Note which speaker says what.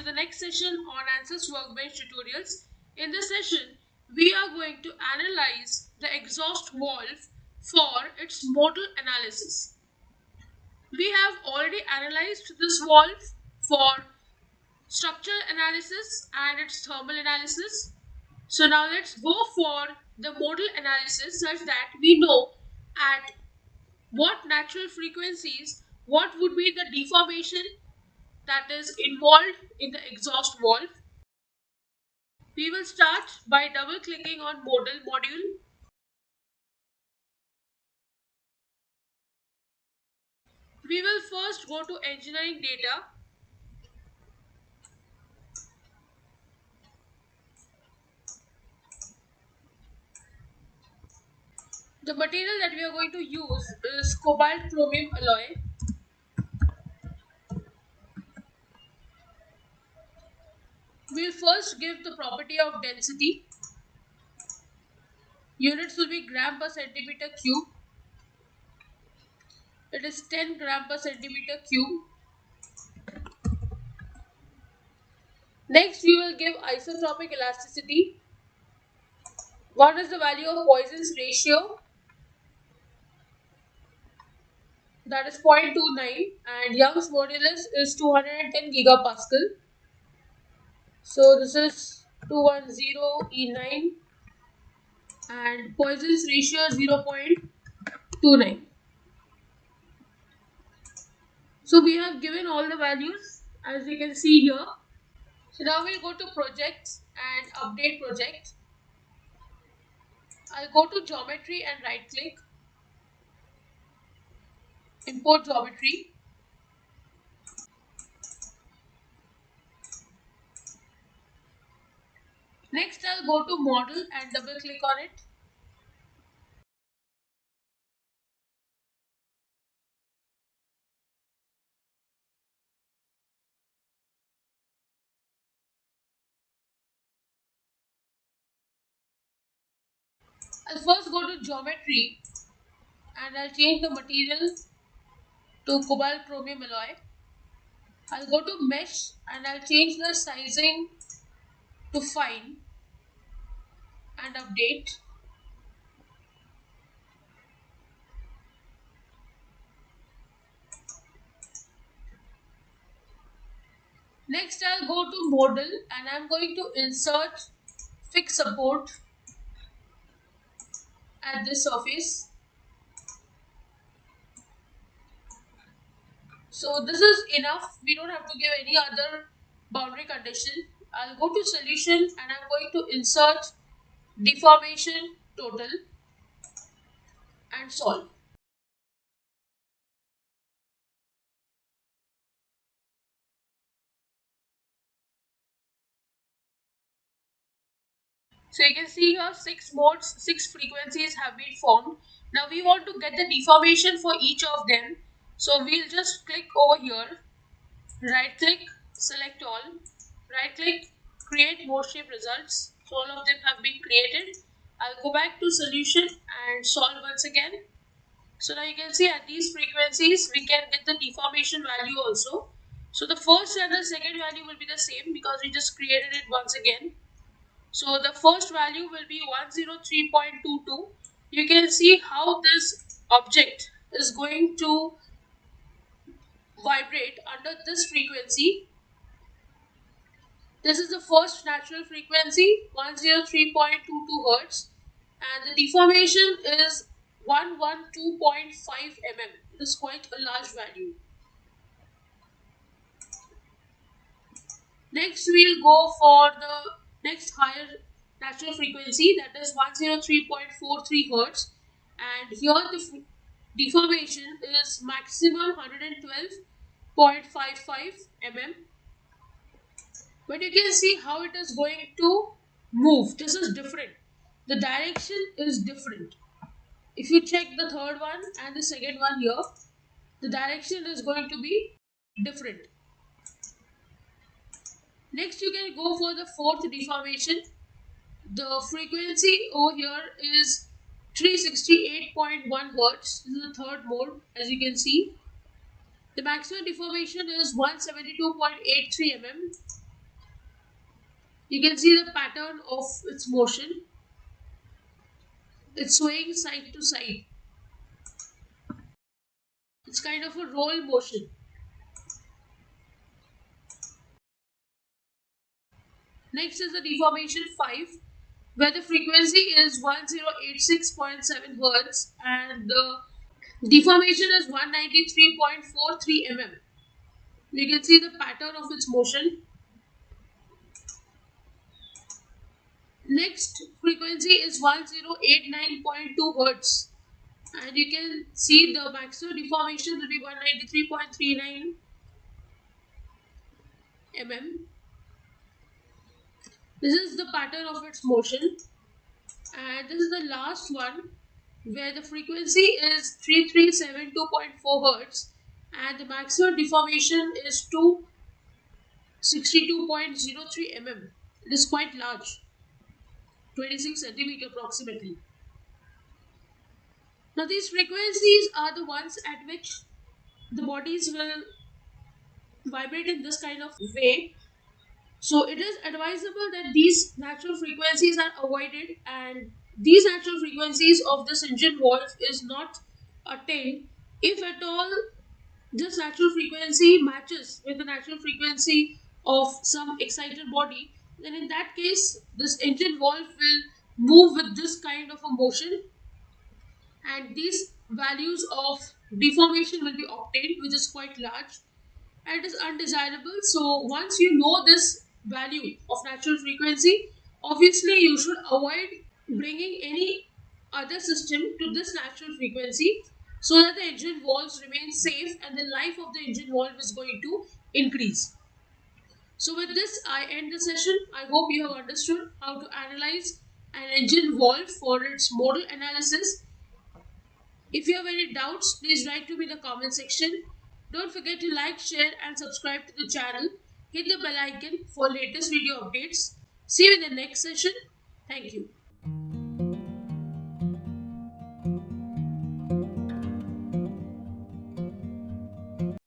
Speaker 1: to the next session on ANSYS Workbench tutorials. In this session, we are going to analyze the exhaust valve for its modal analysis. We have already analyzed this valve for structural analysis and its thermal analysis. So now let's go for the modal analysis such that we know at what natural frequencies what would be the deformation that is involved in the exhaust valve. We will start by double clicking on modal module. We will first go to engineering data. The material that we are going to use is cobalt chromium alloy. We will first give the property of density. Units will be gram per centimeter cube. It is 10 gram per centimeter cube. Next, we will give isotropic elasticity. What is the value of Poisson's ratio? That is 0.29, and Young's modulus is 210 gigapascal. So this is 210 E9 and Poisson's ratio is 0.29. So we have given all the values as you can see here. So now we'll go to projects and update project. I'll go to geometry and right click, import geometry. Next I'll go to model and double click on it. I'll first go to geometry and I'll change the material to cobalt chromium alloy. I'll go to mesh and I'll change the sizing to fine and update. Next I'll go to model and I'm going to insert fixed support at this surface. So this is enough. We don't have to give any other boundary condition. I'll go to solution and I'm going to insert deformation total and solve. So you can see here 6 modes, 6 frequencies have been formed. Now we want to get the deformation for each of them. So we'll just click over here, right click, select all, right click, create mode shape results. So all of them have been created. I'll go back to solution and solve once again. So now you can see at these frequencies we can get the deformation value also. So the first and the second value will be the same because we just created it once again. So the first value will be 103.22. You can see how this object is going to vibrate under this frequency. This is the first natural frequency, 103.22 Hertz, and the deformation is 112.5 mm. It is quite a large value. Next, we'll go for the next higher natural frequency, that is 103.43 Hertz, and here the deformation is maximum 112.55 mm. But you can see how it is going to move. This is different. The direction is different. If you check the third one and the second one here, the direction is going to be different. Next, you can go for the fourth deformation. The frequency over here is 368.1 Hertz. This is the third mode, as you can see. The maximum deformation is 172.83 mm. You can see the pattern of its motion. It's swaying side to side. It's kind of a roll motion. Next is the deformation 5, where the frequency is 1086.7 Hertz and the deformation is 193.43 mm. You can see the pattern of its motion. Next frequency is 1089.2 Hertz, and you can see the maximum deformation will be 193.39 mm. This is the pattern of its motion, and this is the last one where the frequency is 3372.4 Hertz and the maximum deformation is 262.03 mm. It is quite large, 26 centimeter approximately. Now these frequencies are the ones at which the bodies will vibrate in this kind of way. So it is advisable that these natural frequencies are avoided, and these natural frequencies of this engine valve is not attained if at all this natural frequency matches with the natural frequency of some excited body. Then in that case this engine valve will move with this kind of a motion, and these values of deformation will be obtained, which is quite large and it is undesirable. So once you know this value of natural frequency, obviously you should avoid bringing any other system to this natural frequency so that the engine valves remain safe and the life of the engine valve is going to increase. So with this I end the session. I hope you have understood how to analyze an engine valve for its modal analysis. If you have any doubts, please write to me in the comment section. Don't forget to like, share and subscribe to the channel. Hit the bell icon for latest video updates. See you in the next session. Thank you.